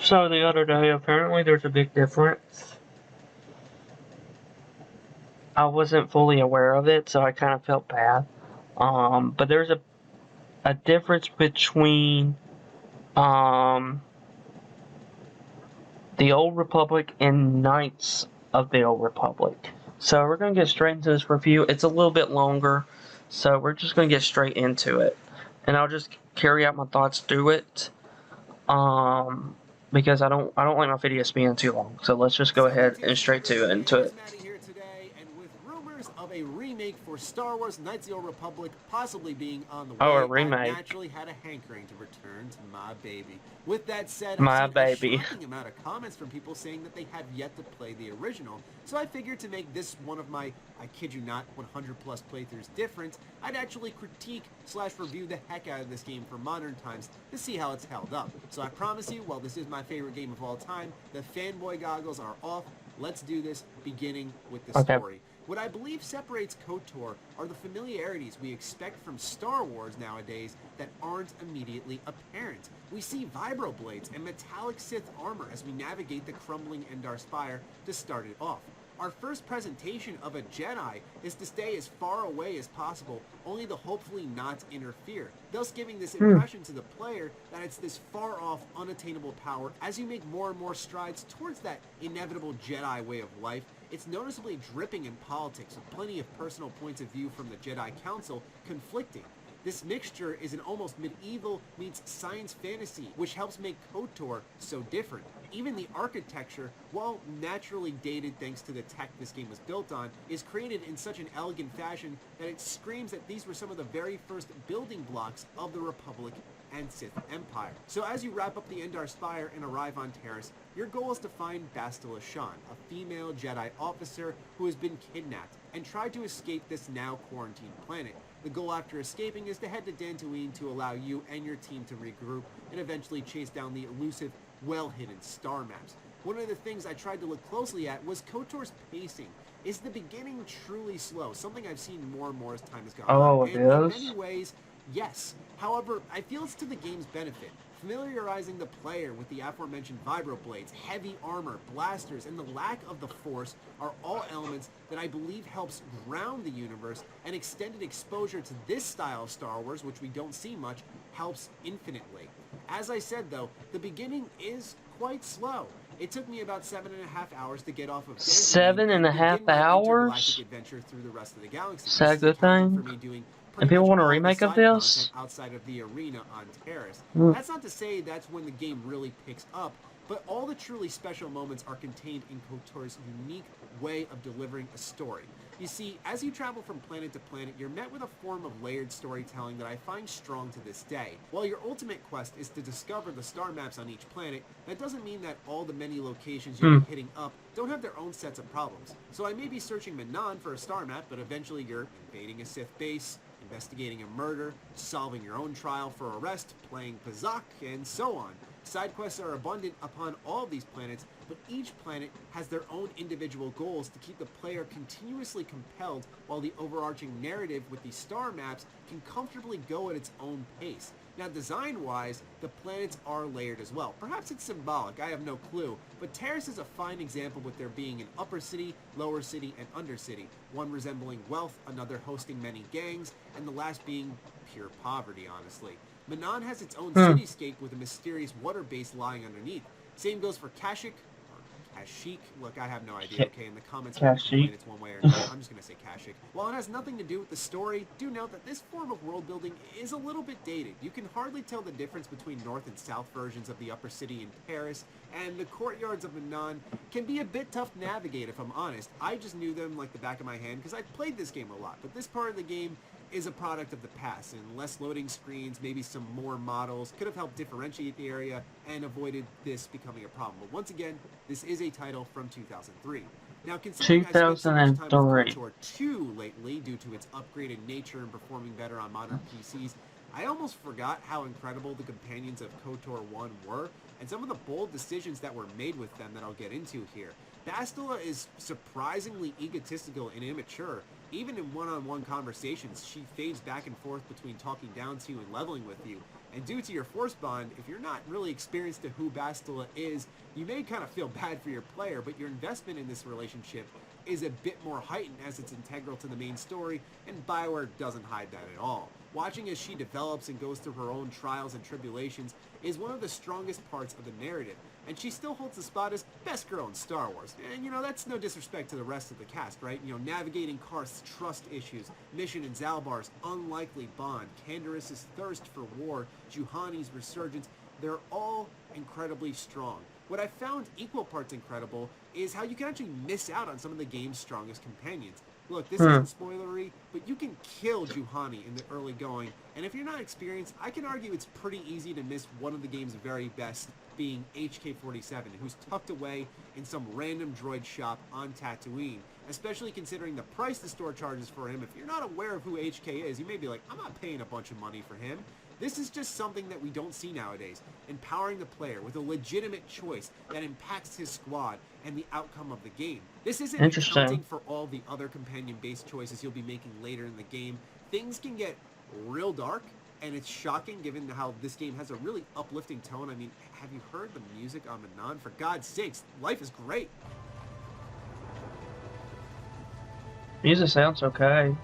So the other day, apparently there's a big difference. I wasn't fully aware of it, so I kind of felt bad. But there's a difference between um, the Old Republic and Knights of the Old Republic. So we're going to get straight into this review. It's a little bit longer, so we're just going to get straight into it. And I'll just carry out my thoughts through it. Because I don't like my videos being too long. So let's just go ahead and straight to into it. Matty here today, and with rumors of a remake for Star Wars Knights of the Old Republic possibly being on the Oh, a way, I remake. naturally had a hankering to return to my baby. With that said, I've My seen a baby. shocking amount of comments from people saying that they have yet to play the original, so I figured to make this one of my, I kid you not, 100 plus playthroughs different, I'd actually critique / review the heck out of this game for modern times to see how it's held up. So I promise you, while this is my favorite game of all time, the fanboy goggles are off. Let's do this, beginning with the Okay. story. What I believe separates KOTOR are the familiarities we expect from Star Wars nowadays that aren't immediately apparent. We see vibroblades and metallic Sith armor as we navigate the crumbling Endar Spire to start it off. Our first presentation of a Jedi is to stay as far away as possible, only to hopefully not interfere, thus giving this impression to the player that it's this far-off, unattainable power. As you make more and more strides towards that inevitable Jedi way of life, it's noticeably dripping in politics, with plenty of personal points of view from the Jedi Council conflicting. This mixture is an almost medieval meets science fantasy, which helps make KOTOR so different. Even the architecture, while naturally dated thanks to the tech this game was built on, is created in such an elegant fashion that it screams that these were some of the very first building blocks of the Republic and Sith Empire. So as you wrap up the Endar Spire and arrive on Terrace, your goal is to find Bastila Shan, a female Jedi officer who has been kidnapped and tried to escape this now quarantined planet. The goal after escaping is to head to Dantooine to allow you and your team to regroup and eventually chase down the elusive, well-hidden star maps. One of the things I tried to look closely at was KOTOR's pacing. Is the beginning truly slow? Something I've seen more and more as time has gone on. Oh, it And in is. many ways, yes. However, I feel it's to the game's benefit, familiarizing the player with the aforementioned vibroblades, heavy armor, blasters, and the lack of the Force are all elements that I believe helps ground the universe, and extended exposure to this style of Star Wars, which we don't see much, helps infinitely. As I said though, the beginning is quite slow. It took me about 7.5 hours to get off of Dantooine Seven and and a half begin my intergalactic hours? adventure through the rest of the galaxy. Is that This a is good accounting for thing? me doing And pretty people much want a all the remake of side content this? outside of the arena on Terrace. Mm. That's not to say that's when the game really picks up, but all the truly special moments are contained in KOTOR's unique way of delivering a story. You see, as you travel from planet to planet, you're met with a form of layered storytelling that I find strong to this day. While your ultimate quest is to discover the star maps on each planet, that doesn't mean that all the many locations you're hitting up don't have their own sets of problems. So I may be searching Manon for a star map, but eventually you're invading a Sith base, investigating a murder, solving your own trial for arrest, playing Pazak, and so on. Side quests are abundant upon all of these planets, but each planet has their own individual goals to keep the player continuously compelled, while the overarching narrative with the star maps can comfortably go at its own pace. Now, design-wise, the planets are layered as well. Perhaps it's symbolic, I have no clue, but Terrace is a fine example with there being an upper city, lower city, and undercity, one resembling wealth, another hosting many gangs, and the last being pure poverty, honestly. Manon has its own cityscape with a mysterious water base lying underneath. Same goes for Kashyyyk, or Kashyyyk. Look, I have no idea, okay? In the comments, you can complain it's one way or another. I'm just going to say Kashyyyk. While it has nothing to do with the story, do note that this form of world building is a little bit dated. You can hardly tell the difference between north and south versions of the upper city in Paris, and the courtyards of Manon can be a bit tough to navigate, if I'm honest. I just knew them like the back of my hand because I played this game a lot, but this part of the game is a product of the past, and less loading screens, maybe some more models, could have helped differentiate the area and avoided this becoming a problem. But once again, this is a title from 2003. Now, considering I spent so much time with 2003. KOTOR 2 lately due to its upgraded nature and performing better on modern PCs, I almost forgot how incredible the companions of KOTOR 1 were, and some of the bold decisions that were made with them that I'll get into here. Bastila is surprisingly egotistical and immature. Even in one-on-one conversations, she fades back and forth between talking down to you and leveling with you, And due to your force bond, if you're not really experienced to who Bastila is, you may kind of feel bad for your player, but your investment in this relationship is a bit more heightened as it's integral to the main story, and Bioware doesn't hide that at all. Watching as she develops and goes through her own trials and tribulations is one of the strongest parts of the narrative, and she still holds the spot as best girl in Star Wars. And that's no disrespect to the rest of the cast, right? Navigating Karth's trust issues, Mission and Zalbar's unlikely bond, Canderous' thirst for war, Juhani's resurgence, they're all incredibly strong. What I found equal parts incredible is how you can actually miss out on some of the game's strongest companions. Look, this isn't spoilery, but you can kill Juhani in the early going, and if you're not experienced, I can argue it's pretty easy to miss one of the game's very best, being HK-47, who's tucked away in some random droid shop on Tatooine, especially considering the price the store charges for him. If you're not aware of who HK is, you may be like, I'm not paying a bunch of money for him. This is just something that we don't see nowadays, empowering the player with a legitimate choice that impacts his squad and the outcome of the game. This isn't accounting for all the other companion-based choices you'll be making later in the game. Things can get real dark, and it's shocking given how this game has a really uplifting tone. I mean, have you heard the music on Manon? For God's sakes, life is great. Music sounds okay.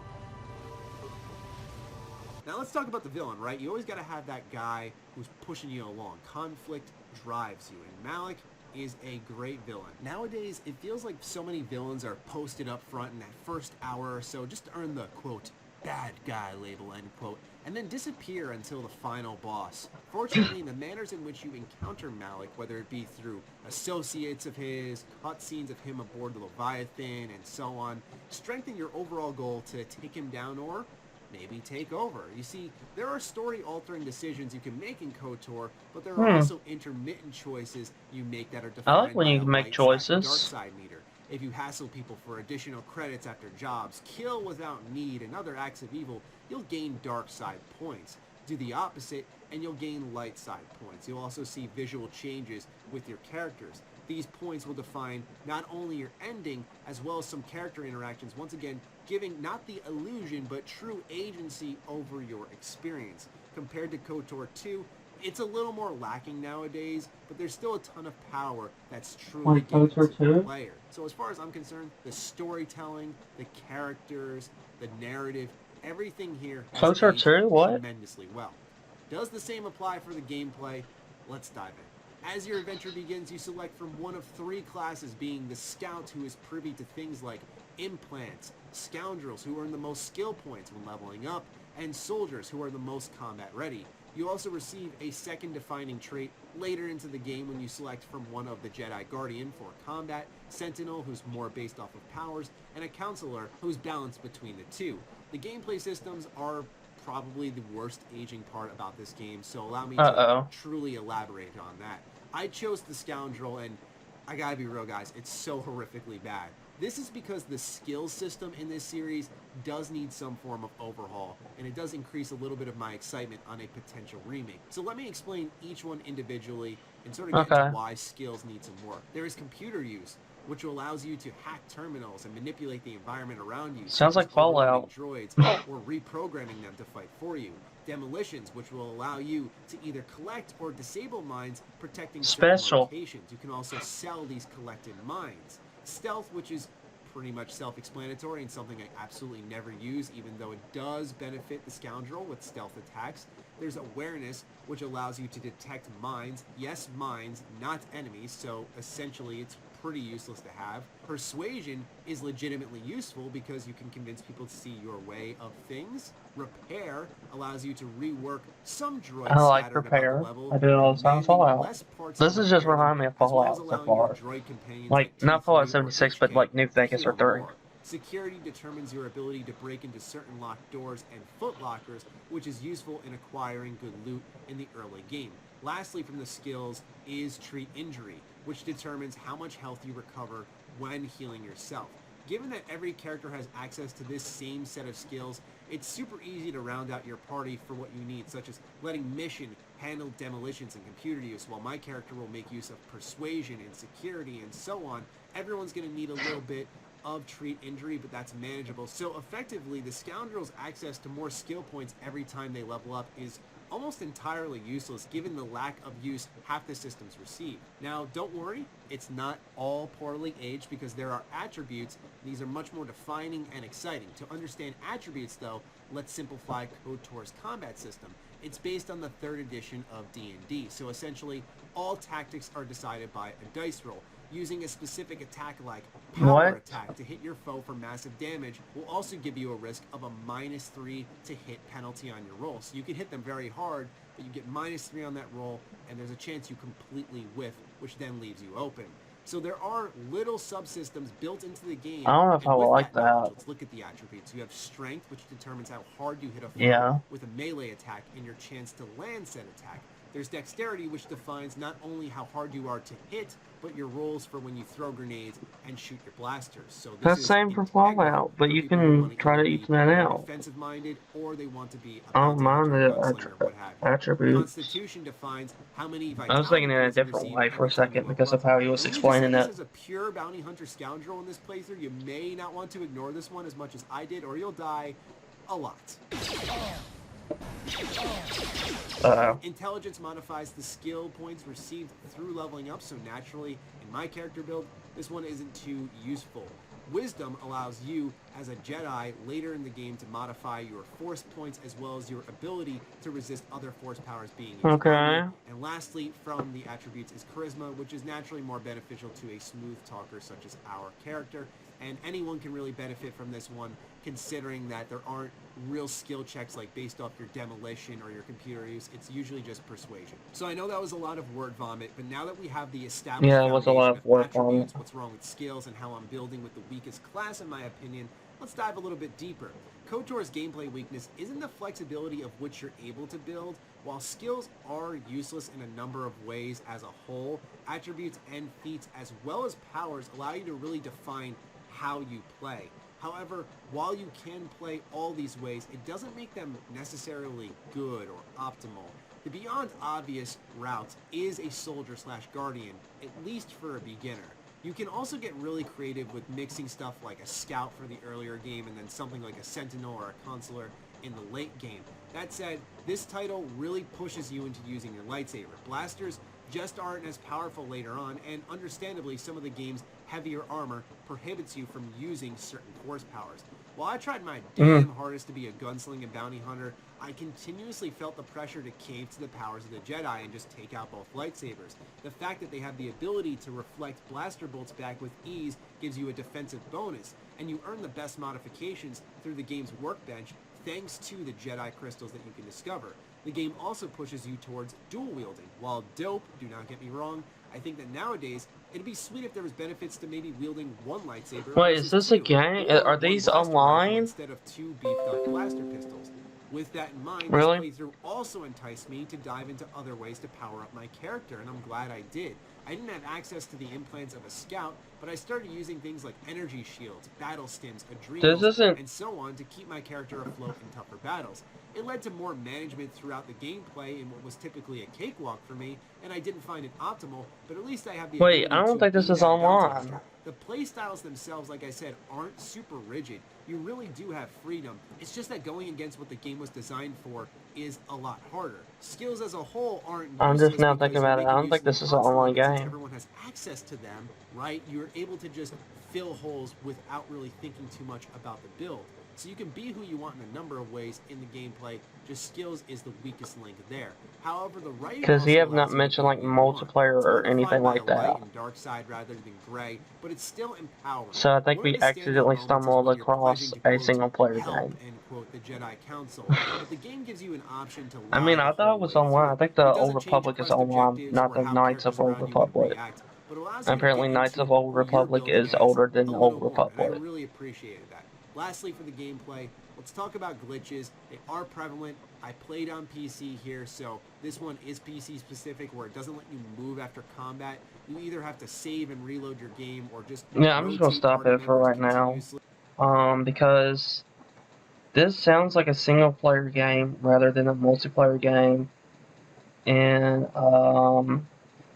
Now let's talk about the villain, right? You always got to have that guy who's pushing you along. Conflict drives you, and Malik is a great villain. Nowadays, it feels like so many villains are posted up front in that first hour or so just to earn the, quote, bad guy label, end quote, and then disappear until the final boss. Fortunately, the manners in which you encounter Malik, whether it be through associates of his, cutscenes of him aboard the Leviathan, and so on, strengthen your overall goal to take him down or maybe take over. You see, there are story-altering decisions you can make in KOTOR, but there are also intermittent choices you make that are defined by a light side and dark side meter. If you hassle people for additional credits after jobs, kill without need, and other acts of evil, you'll gain dark side points. Do the opposite, and you'll gain light side points. You'll also see visual changes with your characters. These points will define not only your ending, as well as some character interactions, once again, giving not the illusion, but true agency over your experience. Compared to KOTOR 2, it's a little more lacking nowadays, but there's still a ton of power that's truly given to the player. So as far as I'm concerned, the storytelling, the characters, the narrative, everything here has aged tremendously well. Does the same apply for the gameplay? Let's dive in. As your adventure begins, you select from one of three classes, being the Scout, who is privy to things like implants, Scoundrels, who earn the most skill points when leveling up, and Soldiers, who are the most combat ready. You also receive a second defining trait later into the game when you select from one of the Jedi Guardian for combat, Sentinel, who's more based off of powers, and a Counselor, who's balanced between the two. The gameplay systems are probably the worst aging part about this game, so allow me to truly elaborate on that. I chose the Scoundrel, and I gotta be real, guys, it's so horrifically bad. This is because the skills system in this series does need some form of overhaul, and it does increase a little bit of my excitement on a potential remake. So let me explain each one individually and sort of get into why skills need some work. There is computer use, which allows you to hack terminals and manipulate the environment around you. Sounds like Fallout. Droids or reprogramming them to fight for you. Demolitions, which will allow you to either collect or disable mines protecting certain locations. You can also sell these collected mines. Stealth, which is pretty much self-explanatory and something I absolutely never use, even though it does benefit the Scoundrel with stealth attacks. There's awareness, which allows you to detect mines. Yes, mines, not enemies, so essentially it's pretty useless to have. Persuasion is legitimately useful because you can convince people to see your way of things. Repair allows you to rework some droids scattered about the level. I do it all the time in Fallout. This is just reminding me of Fallout so far. Like, not Fallout 76, but like New Vegas or 3. Security determines your ability to break into certain locked doors and footlockers, which is useful in acquiring good loot in the early game. Lastly, from the skills is Treat Injury, which determines how much health you recover when healing yourself. Given that every character has access to this same set of skills, it's super easy to round out your party for what you need, such as letting Mission handle demolitions and computer use, while my character will make use of persuasion and security and so on. Everyone's going to need a little bit of Treat Injury, but that's manageable. So effectively, the Scoundrel's access to more skill points every time they level up is almost entirely useless given the lack of use half the systems receive. Now, don't worry, it's not all poorly aged because there are attributes. These are much more defining and exciting. To understand attributes, though, let's simplify KOTOR's combat system. It's based on the 3rd edition of D&D, so essentially all tactics are decided by a dice roll. Using a specific attack like power attack to hit your foe for massive damage will also give you a risk of a -3 to hit penalty on your roll. So you can hit them very hard, but you get -3 on that roll, and there's a chance you completely whiff, which then leaves you open. So there are little subsystems built into the game. I don't know if I would like that. Let's look at the attributes. You have strength, which determines how hard you hit a foe Yeah. with a melee attack and your chance to land said attack. There's dexterity, which defines not only how hard you are to hit, but your rolls for when you throw grenades and shoot your blasters. So this That's is the same for Fallout, but for you people who can want to try to either be even that more out. defensive-minded or they want to be a I don't bounty mind hunter, the gunslinger, what have you. attributes. Constitution defines how many I was thinking vitality in a points you different receive way for a every time you second level because of up. how he was And let me just say explaining this it. as a pure bounty hunter scoundrel in this playthrough, you may not want to ignore this one as much as I did, or you'll die a lot. Intelligence modifies the skill points received through leveling up, so naturally, in my character build, this one isn't too useful. Wisdom allows you, as a Jedi, later in the game to modify your force points as well as your ability to resist other force powers being used on you. And lastly, from the attributes is Charisma, which is naturally more beneficial to a smooth talker such as our character. And anyone can really benefit from this one, considering that there aren't real skill checks like based off your demolition or your computer use. It's usually just persuasion. So I know that was a lot of word vomit, but now that we have the established foundation of attributes, what's wrong with skills, and how I'm building with the weakest class in my opinion, let's dive a little bit deeper. KOTOR's gameplay weakness isn't the flexibility of which you're able to build. While skills are useless in a number of ways as a whole, attributes and feats as well as powers allow you to really define how you play. However, while you can play all these ways, it doesn't make them necessarily good or optimal. The beyond obvious route is a soldier/guardian, at least for a beginner. You can also get really creative with mixing stuff like a scout for the earlier game and then something like a sentinel or a consular in the late game. That said, this title really pushes you into using your lightsaber. Blasters just aren't as powerful later on, and understandably, some of the game's heavier armor prohibits you from using certain force powers. While I tried my damn hardest to be a gunsling and bounty hunter, I continuously felt the pressure to cave to the powers of the Jedi and just take out both lightsabers. The fact that they have the ability to reflect blaster bolts back with ease gives you a defensive bonus, and you earn the best modifications through the game's workbench thanks to the Jedi crystals that you can discover. The game also pushes you towards dual wielding. While dope, do not get me wrong, I think that nowadays it'd be sweet if there was benefits to maybe wielding one lightsaber. Wait, is this a game? Are these online? Instead of 2 beefed up blaster pistols. With that in mind, really? This playthrough also enticed me to dive into other ways to power up my character, and I'm glad I did. I didn't have access to the implants of a scout, but I started using things like energy shields, battle stims, adrenals, and so on to keep my character afloat in tougher battles. It led to more management throughout the gameplay in what was typically a cakewalk for me, and I didn't find it optimal, but at least I have the ability I don't to think this is online. The playstyles themselves, like I said, aren't super rigid. You really do have freedom. It's just that going against what the game was designed for is a lot harder. Skills as a whole aren't I'm just now thinking about it. I don't think this is an online game. Since everyone has access to them, right? You're able to just fill holes without really thinking too much about the build. So you can be who you want in a number of ways in the gameplay, just skills is the weakest link there. However, the writing because he have not mentioned like multiplayer or anything like that. And dark side rather than gray, but it's still empowering. So I think we accidentally stumbled across a single player game. End quote, the Jedi Council. But the game gives you an option to I mean, I thought it was online. I think the Old Republic is online, not the Knights of Old Republic. Apparently, Knights of Old Republic is older than the Old Republic. I really appreciated that. Lastly, for the gameplay, let's talk about glitches. They are prevalent. I played on PC here, so this one is PC specific, where it doesn't let you move after combat. You either have to save and reload your game, or just I'm just gonna stop it for right now, because this sounds like a single player game rather than a multiplayer game, and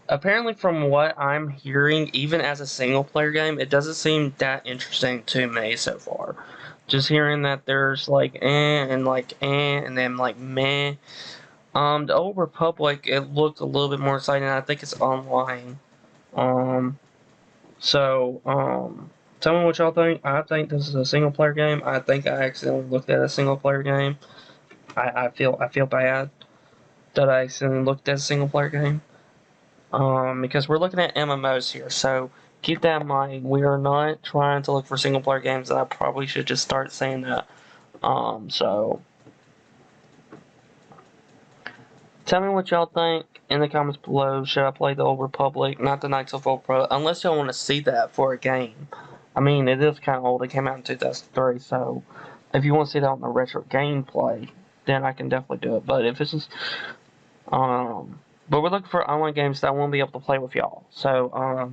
apparently from what I'm hearing, even as a single player game, it doesn't seem that interesting to me so far. Just hearing that there's like and like and then like meh. The Old Republic, it looked a little bit more exciting. I think it's online. Um, tell me what y'all think. I think this is a single player game. I think I accidentally looked at a single player game. I feel bad that I accidentally looked at a single player game. Because we're looking at MMOs here, so keep that in mind. We are not trying to look for single player games, and I probably should just start saying that. So tell me what y'all think in the comments below. Should I play the Old Republic, not the Knights of Old Republic? Unless y'all want to see that for a game. I mean, it is kind of old. It came out in 2003, so if you want to see that on the retro gameplay, then I can definitely do it. But if it's just, but we're looking for online games that I won't be able to play with y'all. So,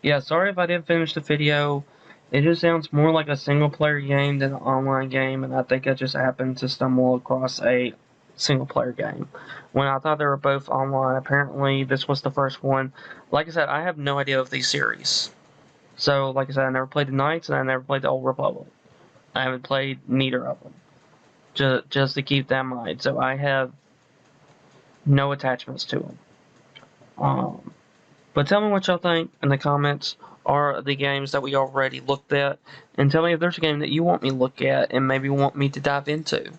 yeah, sorry if I didn't finish the video. It just sounds more like a single player game than an online game, and I think I just happened to stumble across a single player game. When I thought they were both online, apparently this was the first one. Like I said, I have no idea of these series. So, like I said, I never played the Knights and I never played the Old Republic. I haven't played neither of them. Just to keep that in mind. So I have no attachments to them. But tell me what y'all think in the comments or the games that we already looked at. And tell me if there's a game that you want me to look at and maybe want me to dive into.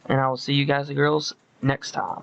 And I will see you guys and girls next time.